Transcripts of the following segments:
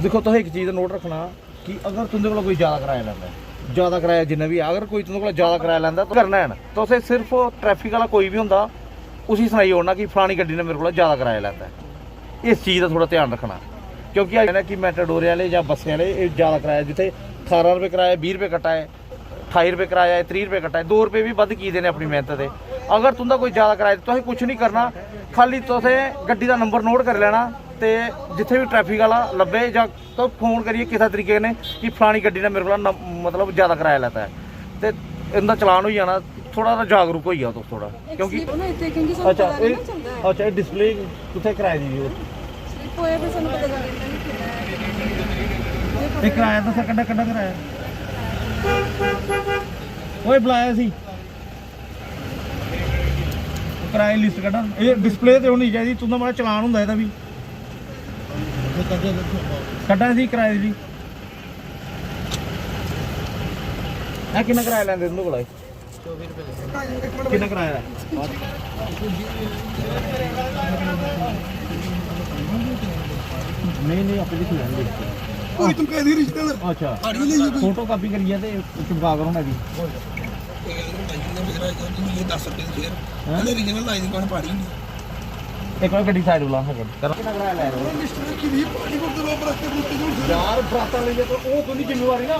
देखो तुसें एक चीज़ नोट रखना कि अगर तुंदे कोल कोई ज़्यादा किराया लैंदा है, ज़्यादा किराया जिन्ना भी अगर कोई तुंदे कोल ज़्यादा किराया लैंदा तो करना है ना तो तुसें सिर्फ ट्रैफिक वाला कोई भी होंदा उसी सनाई ओड़ना कि फलानी गड्डी ने मेरे को ज़्यादा किराया लैंदा है। इस चीज़ का थोड़ा ध्यान रखना क्योंकि है ना कि मैटाडोरे वाले या बसें वाले ज़्यादा किराया जिथे 18 रुपये किराया 20 रुपये कट्टा है 28 रुपये किराया है 30 रुपये कट्टा है 2 रुपये भी बद की देने अपनी मेहनत से। अगर तुंदा कोई ज़्यादा किराया तुसें कुछ नहीं करना खाली तुसें गड्डी का नंबर नोट कर लेना तो जिथे भी ट्रैफिक वाला लभे या तो फोन करिए किसी तरीके ने कि फलानी गड्डी ने मेरे को मतलब ज़्यादा किराया लेता है तो इनका चलान हो जाना। थोड़ा जागरूक हो जाओ तुम थोड़ा क्योंकि अच्छा अच्छा डिस्प्ले कुछ किराए दी किराया तो सर कड़ा कराया वो बुलाया सी किराए लिस्ट कड़ा ये डिस्प्ले तो होनी चाहिए तुंदा माड़ा चलान होंदा एदा भी कड़ा सी किराए दी किन्ना किराया लैंदे तुंदे कोला 24 रुपये किन्ना किराया नहीं अपनी लिख लेंगे कोई तुम कह दी रिश्तेदार अच्छा फोटो कॉपी करिए ते चिपका करो मैं भी ये 10 रुपए शेयर अरे रीजनल लाइन कोन पाड़ी एक और गड्डी साइड बुला सकते कितना किराया ले रहे हो मिस्टर की भी पार्टी को दो बरसते बुलते यार बराता ले तो वो तो नहीं जिम्मेवारी ना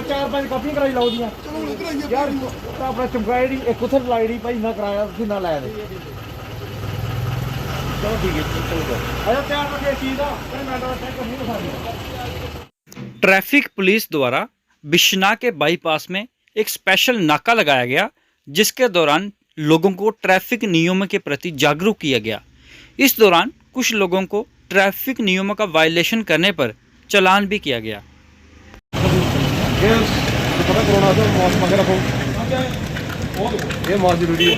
4-5 कॉपी कराई लाओ दियां चलो कराइए यार तो अपना चिपकाई एक उधर लाइडी भाई ना कराया कितना लाया दे चलो ठीक है चलो अरे तैयार रखिए चीज दा मैं चेक करनी दिखा दूं। ट्रैफिक पुलिस द्वारा बिश्नाह के बाईपास में एक स्पेशल नाका लगाया गया जिसके दौरान लोगों को ट्रैफिक नियमों के प्रति जागरूक किया गया। इस दौरान कुछ लोगों को ट्रैफिक नियमों का वायलेशन करने पर चालान भी किया गया। ये बहुत जरूरी है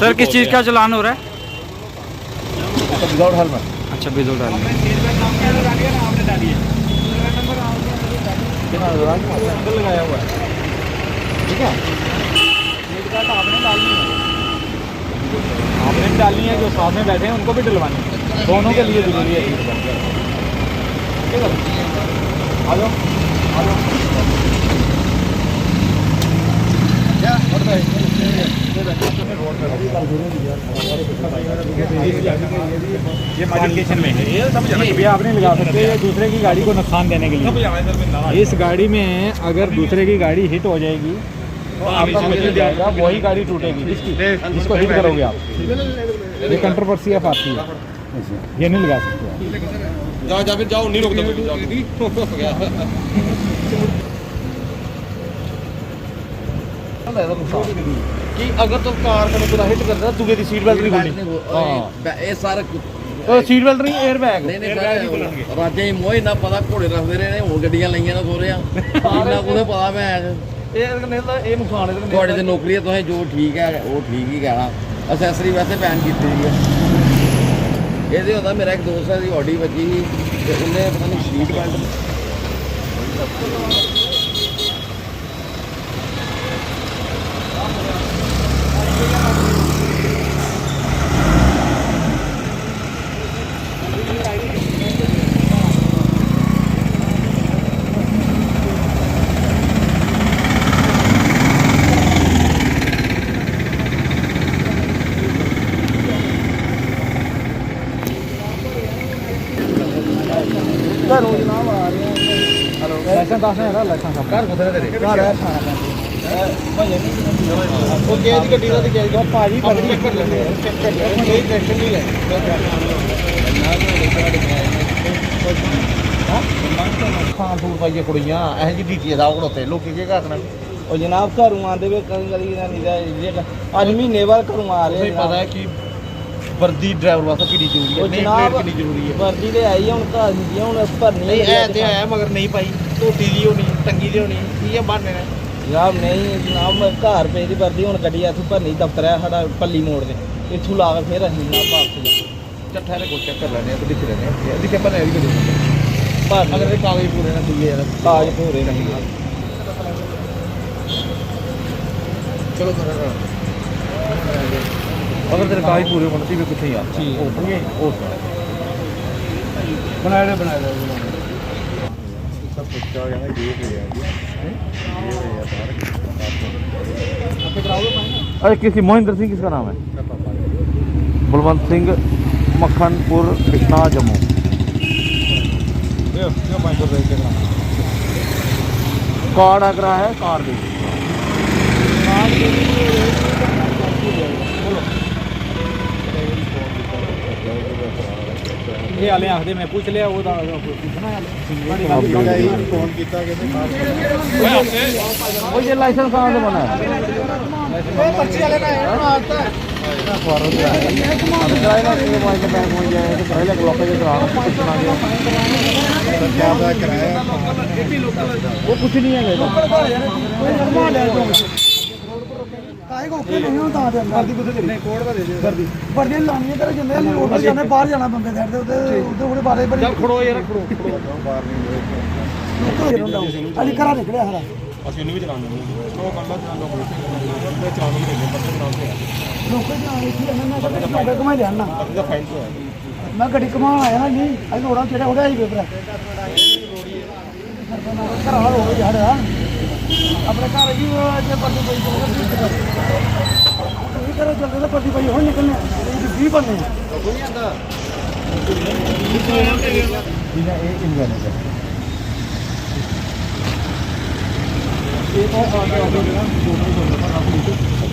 सर किस चीज़ का चालान हो रहा है? विदाउट हेलमेट अच्छा विदाउट हेलमेट लगाया हुआ है ठीक है आपने डालनी है जो साथ में बैठे हैं उनको भी डलवानी है दोनों के लिए जरूरी है आ जाओ ये मॉडिफिकेशन में है ये आप नहीं लगा सकते ये दूसरे की गाड़ी को नुकसान देने के लिए। इस गाड़ी में अगर दूसरे की गाड़ी हिट हो जाएगी तो आपका मटेरियल जाएगा वही गाड़ी टूटेगी जिसको हिट करोगे आप। ये कंट्रोवर्सी है आपकी ये नहीं लगा सकते जाओ फिर जाओ नहीं कि अगर तुम कार को पूरा हिट करदा तुगे दी सीट बेल्ट नहीं खोलनी हां ये सारा सीट बेल्ट नहीं एयर बैग नहीं राजे मोए ना पता घोड़े रखदे रहे ने हो गड्डियां लईयां ना सोरिया इन्ना कोने पता मैं ये नुकसान है ਤੁਹਾਡੇ ਤੇ ਨੌਕਰੀ ਹੈ ਤੁਸੀਂ ਜੋ ਠੀਕ ਹੈ ਉਹ ਠੀਕ ਹੀ ਕਹਿਣਾ ਅਸੈਸਰੀ ਵੈਸੇ ਪੈਨ ਕੀਤੀ ਹੋਈ ਹੈ ਇਹਦੇ ਹੁੰਦਾ ਮੇਰਾ ਇੱਕ ਦੋਸਤ ਹੈ ਦੀ ਆਡੀ ਵੱਜੀ ਤੇ ਉਹਨੇ ਪਤਾ ਨਹੀਂ ਸੀਟ ਬੈਲਟ घरों जनाब आ रहे हैं हेलो लाइसेंस दस है लाइसेंस घर कुत्थे तेरे घर है वो के दी गड्डी दा ते के दी भाजी पकड़ी चेक कर लेंगे चेक कर लेंगे कोई टेंशन नहीं है खान फूल पाइए कुड़ियां ऐ जी डीटी दा खड़ोते लोग के करना और जनाब घरों आंदे वे कदी कदी नहीं अज महीने बाद घरों आ रहे हैं पता है कि वर्दी ड्राइवर वास्ते कितनी जरूरी है नेम कितनी जरूरी है वर्दी ते आई हुन घर दी हुन भरनी नहीं है ते है मगर नहीं पाई धोती दी होनी टंगी दी होनी ये बहाने ने जनाब नहीं जनाब घर पे दी वर्दी हुन गड्डी इत्थों भरनी दफ्तर है साडा पल्ली मोड़ दे इत्थों ला के फिर असीं जनाब वापस चट्ठा ने को चेक कर लेने ते दिख लेने दिखे भरने दी गड्डी अगर ये कागज पूरे ना चाहिए यार, ਕਾਜ ਪੂਰੇ ਨਹੀਂ चलो करो। अगर तेरे कागज पूरे बनती भी कुछ नहीं आता ठीक है। ओ ਬਣਾਏ ਦੇ सब कुछ क्या कहना ये हो गया अरे किसी महेंद्र सिंह किसका नाम है? बलवंत सिंह, मक्खनपुर, कृष्णा, जम्मू। कार्ड अगर है कार्ड दे ਇਹ ਹਾਲੇ ਆਖਦੇ ਮੈਂ ਪੁੱਛ ਲਿਆ ਉਹਦਾ ਪੁੱਛਣਾ फोन किया ये लाइसेंस कहाँ से बना है? पर्ची वाले ना आता है वो कुछ नहीं है ਕਾਹੇ ਕੋ ਓਕੇ ਨਹੀਂ ਹੁੰਦਾ ਤੇ ਵਰਦੀ ਕਿੱਥੇ ਦੇ ਨਹੀਂ ਕੋਡ ਦਾ ਦੇ ਦੇ ਵਰਦੀ ਵਰਦੀਆਂ ਲਾਉਣੀਆਂ ਕਰ ਜਾਂਦੇ ਆ ਲੋਕ ਜਾਂਦੇ ਬਾਹਰ ਜਾਣਾ ਬੰਦੇ ਸਾਈਡ ਤੇ ਉੱਤੇ ਉਹਦੇ ਬਾਰੇ ਬੜੀ जब खड़ो यार खड़ो ਅਲੀ ਘਰਾਂ ਨਿਕਲਿਆ ਹਰਾ ਅਸੀਂ ਉਹਨੂੰ ਵੀ ਚਲਾਉਂਦੇ ਹਾਂ ਉਹ ਕੰਡਾ ਚਲਾਉਂਦਾ ਕੋਈ ਚਲਾਉਂਦੇ ਨਹੀਂ ਪੱਤੇ ਚਲਾਉਂਦੇ ਲੋਕਾਂ ਦੇ ਆਏ ਸੀ ਇਹਨਾਂ ਨੇ ਕਿਹਾ ਕਮਾਈ ਲੈਣਾ ਅਸੀਂ ਤਾਂ ਫਾਈਲ ਤੋਂ ਆਇਆ ਮੈਂ ਗੱਡੀ ਕਮਾਉਣ ਆਇਆ ਨਾ ਨਹੀਂ ਅਸੀਂ ਲੋੜਾਂ ਚੜਾ ਹੋਇਆ ਹੀ ਪੇਪਰ ਘਰ ਵਾਲਾ ਹੋ ਯਾਰ ਆਪਣੇ ਘਰ ਜੀ ਜੇ ਪਰਦੀ ਪਈ ਇਹ ਕਰੋ ਜਲਦੀ ਤਾਂ ਪਰਦੀ ਪਈ ਹੁਣ ਨਿਕਲਣਾ ਇਹ 20 ਬੰਨੇ कोई नहीं आता बिना एक इनवाने का ये तो आगे आगे ना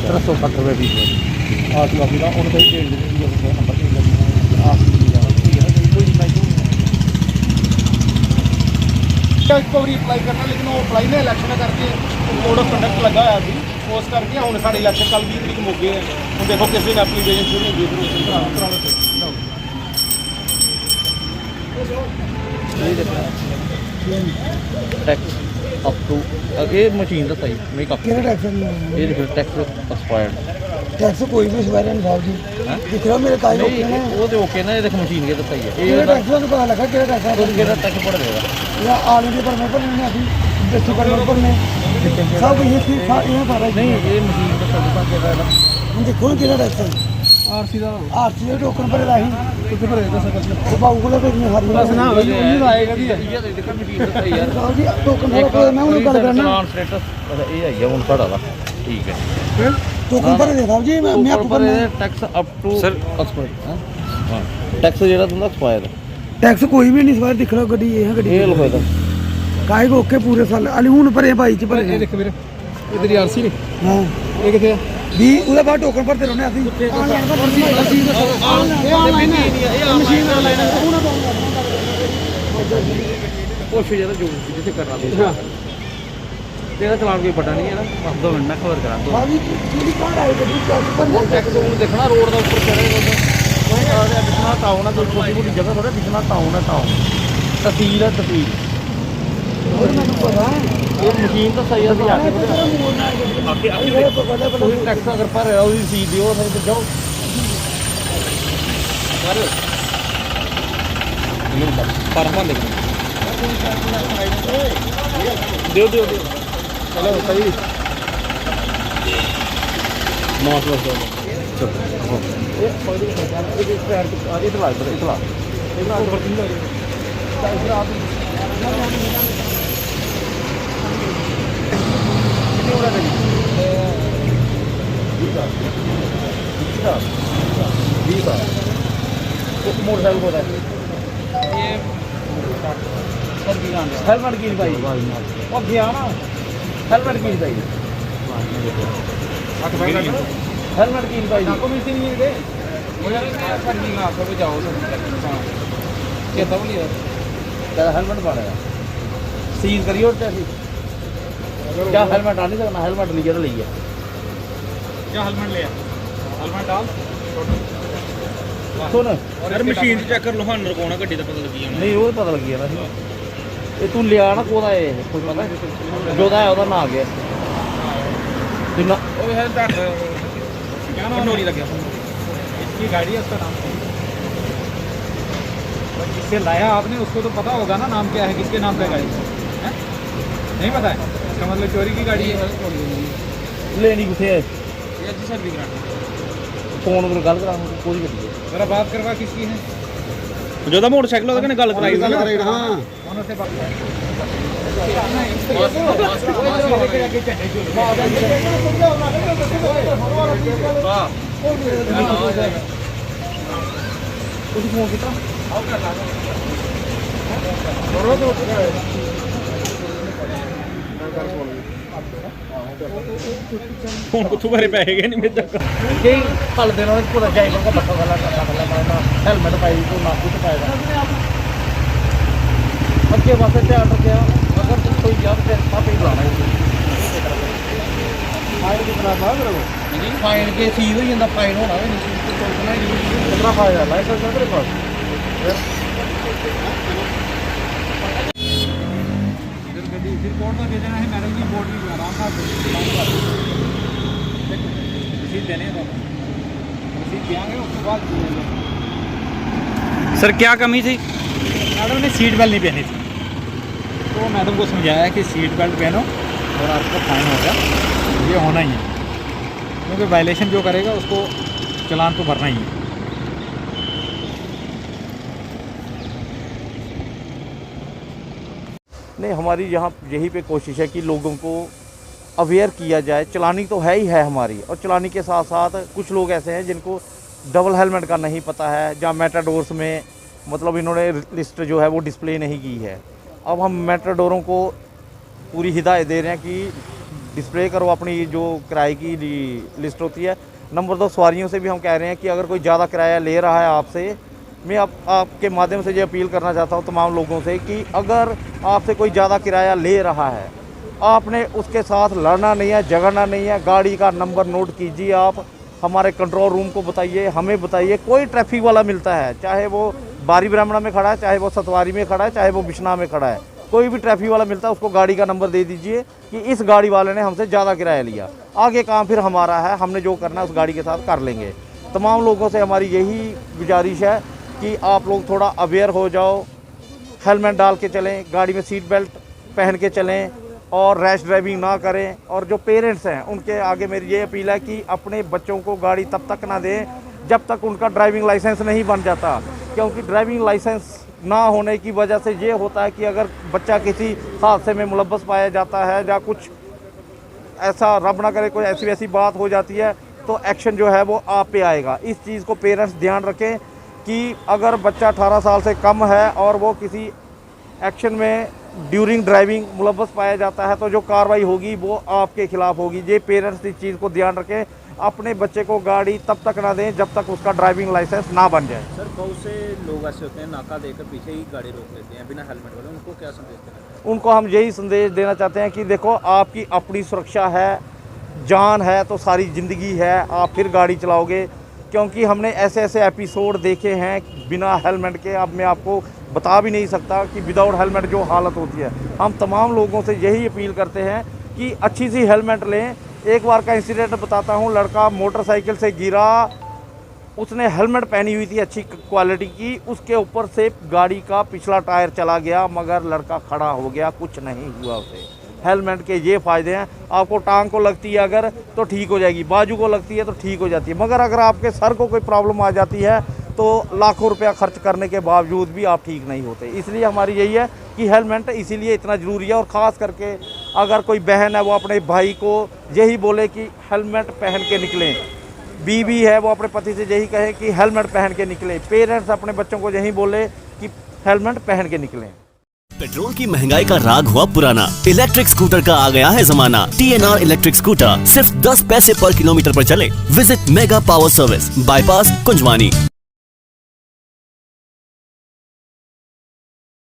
360 रुपए भी आज का बिना और कहीं डेढ़ दिन की नंबर के आप कोई नहीं ਇੱਕ ਵਾਰੀ ਅਪਲਾਈ ਕਰਨਾ ਲੇਕਿਨ ਉਹ ਅਪਲਾਈ ਨੇ ਇਲੈਕਸ਼ਨ ਕਰਕੇ ਕੋਡ ਆਫ ਕੰਡਕਟ ਲੱਗਾ ਹੋਇਆ ਸੀ ਉਸ ਕਰਕੇ ਹੁਣ ਸਾਡੇ ਇਲੈਕਸ਼ਨ ਕੱਲ 20 ਤਰੀਕ ਮੁੱਕ ਗਏ ਹੁਣ ਦੇਖੋ ਕਿਸ ਦਿਨ ਐਪਲੀਕੇਸ਼ਨ ਸ਼ੁਰੂ ਹੁੰਦੀ ਹੈ ਫਿਰ ਉਸ ਦਿਨ ਕਰਾ ਲਓ ये देखना टैक्स अप टू ये मशीन का सही मैं काफी ਕਿਹੜਾ ਟੈਕਸ ये देखो टैक्स एक्सपायर्ड ਟੈਕਸ ਕੋਈ ਵੀ ਸਵਾਰਿਆ ਨਹੀਂ ਸਾਹਿਬ ਜੀ ਦਿਖ ਰਿਹਾ ਮੇਰੇ ਕਾਜ ਓਕੇ ਨੇ नहीं वो तो ओके ना ये देखो मशीन के तो सही है ਕਿਹੜਾ ये ਟੈਕਸ ਦਾ ਪਤਾ ਲੱਗਾ ਕਿਹੜਾ ਟੈਕਸ तो कितना टैक्स पड़ देगा या आल इंडिया पर मैं पर नहीं अभी डिस्ट्रिक्ट पर मैं पर नहीं सब ये थी ये सारा नहीं ये मशीन का सब का क्या है हम देखो ना किहड़ा टैक्स ਆਰਸੀ ਦਾ आरसी ਦੇ टोकन पर राही ਕਿੱਥੇ ਭਰੇ ਦੱਸ ਕਰ तो बाबू को लेके नहीं हर ਬਸ ਨਾ ਹੋਈ ਉਹਨੂੰ ਤਾਂ ਆਏਗਾ ਵੀ ये देखो मशीन का सही है साहब जी टोकन पर मैं उन्हें गल करना चलान स्टेटस ये है ये उन साड़ा दा ठीक है टोकन पर दे साहब जी मैं आपको पर पर tax up to sir expire हां टैक्स जेड़ा तुंदा एक्सपायर टैक्स कोई भी नहीं सवार दिख रहा गड्डी ये है गड्डी ये लो फायदा काहे को ओके पूरे साल अली हुन भरे भाई च ਇਹ भरे ਦੇਖ ਵੀਰੇ ਇਹ ਤੇਰੀ ਆਰਸੀ ਨੇ हां ਇਹ ਕਿੱਥੇ ਆ भी ਉਹਦੇ ਬਾਅਦ ਟੋਕਨ ਭਰਦੇ ਰਹਿੰਦੇ ਅਸੀਂ ਆਨਲਾਈਨ ਮਸ਼ੀਨ ਆਨਲਾਈਨ कोशिश जरा जो जिसे करना दे तेरा चलान कोई बड़ा नहीं है ना बस 2 मिनट में कवर करा दो भाभी ਜਿਹੜੀ ਕਾਰਡ ਆਈ ਗੱਡੀ पर टैक्स रूल देखना रोड का ऊपर चढ़ेगा दिखना टाउन है छोटी मोटी जगह थोड़ा दिखना टाउन है टाउन तहसील है तहसील ਮੈਨੂੰ ਪਤਾ ये मशीन तो सही है आके कोई टैक्स अगर भर रहा उसकी रसीद दियो फिर जाओ ਪਰ ਹਮਾਂ ਦੇਖ दियो दियो दियो ਚਲੋ ਸਹੀ मास बस दो ये पहले आगे इतला इतला इतला वर्किंग है इधर आप कितने हो रहा है 20 एक मोटरसाइकिल को है हेलमेट की भाई और गया ना हेलमेट की भाई हेलमेट की भाई को मिलती नहीं है वो यार कर दी ना आपको जाओ सब क्या तब नहीं तेरा हेलमेट पड़ेगा सीज करियो टैक्सी क्या हेलमेट आ नहीं सकना हेलमेट लिया तो लिया क्या हेलमेट ले हेलमेट डाल सुन यार मशीन चेक कर लो हां नरकोना गड्डी ਦਾ ਪਤਾ ਲੱਗੀ ਜਾਣਾ नहीं वो पता लग गया ना ये तू लिया ना कोदा है कोई पता जोदा है ਉਹਦਾ ਨਾਂ ਆ ਗਿਆ जिन्ना ਉਹ ਹੈ ਤਾਂ क्या नाम नोड़ी लग गया इसकी गाड़ी है उसका नाम जिससे लाया आपने उसको तो पता होगा ना नाम क्या है, किसके नाम पे गाड़ी है? नहीं पता है, इसका मतलब चोरी की गाड़ी है। लेनी किथे है जी सर विक्रांत फोन पर गल करा कोई गड्डी है जरा बात करवा किसकी है जो मोटरसाइकिल ਉਹਦੇ ਗੱਲ ਕਰਾਈ ਸੀ ਨਾ हाँ कौन से बात ਤੁਸੀਂ ਫੋਨ ਕੀਤਾ ਹੁਣ ਕਿੱਥੋਂ ਭਰੇ ਪੈਸੇ ਗਏ ਨਹੀਂ ਮੇਰੇ ਤੱਕ ਕਈ ਹਲ ਦੇ ਨਾਲ ਕੋਲ ਜਾਈ ਕੋ ਬੱਠਾ ਵਾਲਾ ਮਾਰਨਾ ਹੈਲਮਟ ਪਾਈ ਕੋ ਨਾ ਕੁਝ ਪਾਏਗਾ ਅੱਗੇ ਵਾਸਤੇ ਧਿਆਨ ਰੱਖਿਆ ਅਗਰ ਕੋਈ ਯਾਦ ਤੇ ਆਪੇ ਲਾਣਾ ਫਾਈਨ ਕਿਤਨਾ ਬਾਅਦ ਰੋ ਫਾਈਨ ਕੇ ਸੀਜ਼ ਹੋ ਜਾਂਦਾ ਫਾਈਨ ਹੋਣਾ ਵੀ ਨਹੀਂ ਸੀਜ਼ ਤੇ ਸੋਚਣਾ ਹੀ ਨਹੀਂ ਕਿਤਨਾ ਫਾਇਦਾ ਲਾਇਸੈਂਸ ਹੈ ਤੇਰੇ ਪਾਸ फिर कोर्ट में दे देना है मैडम जी, बोर्ड भी आराम से रसीद देने हैं, रसीद देंगे उसके बाद सर क्या कमी थी? मैडम ने सीट बेल्ट नहीं पहनी थी, तो मैडम को समझाया कि सीट बेल्ट पहनो और आपका फाइन होगा, ये होना ही है, क्योंकि वायलेशन जो करेगा उसको चालान तो भरना ही है। नहीं, हमारी यहाँ यही पे कोशिश है कि लोगों को अवेयर किया जाए। चलानी तो है ही है हमारी, और चलानी के साथ साथ कुछ लोग ऐसे हैं जिनको डबल हेलमेट का नहीं पता है, जहाँ मेटाडोर्स में मतलब इन्होंने लिस्ट जो है वो डिस्प्ले नहीं की है। अब हम मेटाडोरों को पूरी हिदायत दे रहे हैं कि डिस्प्ले करो अपनी जो किराए की लिस्ट होती है। नंबर 2, सवारियों से भी हम कह रहे हैं कि अगर कोई ज़्यादा किराया ले रहा है आपसे, मैं आपके माध्यम से ये अपील करना चाहता हूँ तमाम लोगों से कि अगर आपसे कोई ज़्यादा किराया ले रहा है, आपने उसके साथ लड़ना नहीं है, झगड़ना नहीं है। गाड़ी का नंबर नोट कीजिए, आप हमारे कंट्रोल रूम को बताइए, हमें बताइए। कोई ट्रैफिक वाला मिलता है, चाहे वो बारी ब्राह्मणा में खड़ा है, चाहे वो सतवारी में खड़ा है, चाहे वो बिश्ना में खड़ा है, कोई भी ट्रैफिक वाला मिलता है उसको गाड़ी का नंबर दे दीजिए कि इस गाड़ी वाले ने हमसे ज़्यादा किराया लिया। आगे काम फिर हमारा है, हमने जो करना है उस गाड़ी के साथ कर लेंगे। तमाम लोगों से हमारी यही गुजारिश है कि आप लोग थोड़ा अवेयर हो जाओ, हेलमेट डाल के चलें, गाड़ी में सीट बेल्ट पहन के चलें और रैश ड्राइविंग ना करें। और जो पेरेंट्स हैं उनके आगे मेरी ये अपील है कि अपने बच्चों को गाड़ी तब तक ना दें जब तक उनका ड्राइविंग लाइसेंस नहीं बन जाता, क्योंकि ड्राइविंग लाइसेंस ना होने की वजह से ये होता है कि अगर बच्चा किसी हादसे में मुलव्वस पाया जाता है या कुछ ऐसा रब ना करे कोई ऐसी वैसी बात हो जाती है तो एक्शन जो है वो आप पे आएगा। इस चीज़ को पेरेंट्स ध्यान रखें कि अगर बच्चा 18 साल से कम है और वो किसी एक्शन में ड्यूरिंग ड्राइविंग मुलव्वस पाया जाता है तो जो कार्रवाई होगी वो आपके खिलाफ होगी। ये पेरेंट्स इस चीज़ को ध्यान रखें, अपने बच्चे को गाड़ी तब तक ना दें जब तक उसका ड्राइविंग लाइसेंस ना बन जाए। सर बहुत से लोग ऐसे होते हैं नाका देकर पीछे ही गाड़ी रोक लेते हैं बिना हेलमेट वाले, उनको क्या संदेश देना है? उनको हम यही संदेश देना चाहते हैं कि देखो आपकी अपनी सुरक्षा है, जान है तो सारी ज़िंदगी है, आप फिर गाड़ी चलाओगे। क्योंकि हमने ऐसे ऐसे एपिसोड देखे हैं बिना हेलमेट के, अब मैं आपको बता भी नहीं सकता कि विदाउट हेलमेट जो हालत होती है। हम तमाम लोगों से यही अपील करते हैं कि अच्छी सी हेलमेट लें। एक बार का इंसिडेंट बताता हूँ, लड़का मोटरसाइकिल से गिरा, उसने हेलमेट पहनी हुई थी अच्छी क्वालिटी की, उसके ऊपर से गाड़ी का पिछला टायर चला गया मगर लड़का खड़ा हो गया, कुछ नहीं हुआ उसे। हेलमेट के ये फ़ायदे हैं, आपको टांग को लगती है अगर तो ठीक हो जाएगी, बाजू को लगती है तो ठीक हो जाती है, मगर अगर आपके सर को कोई प्रॉब्लम आ जाती है तो लाखों रुपया खर्च करने के बावजूद भी आप ठीक नहीं होते। इसलिए हमारी यही है कि हेलमेट इसीलिए इतना ज़रूरी है। और ख़ास करके अगर कोई बहन है वो अपने भाई को यही बोले कि हेलमेट पहन के निकलें, बीवी है वो अपने पति से यही कहे कि हेलमेट पहन के निकलें, पेरेंट्स अपने बच्चों को यही बोले कि हेलमेट पहन के निकलें। पेट्रोल की महंगाई का राग हुआ पुराना, इलेक्ट्रिक स्कूटर का आ गया है जमाना। TNR इलेक्ट्रिक स्कूटर सिर्फ 10 पैसे पर किलोमीटर पर चले। Visit mega power service, bypass Kunjwani.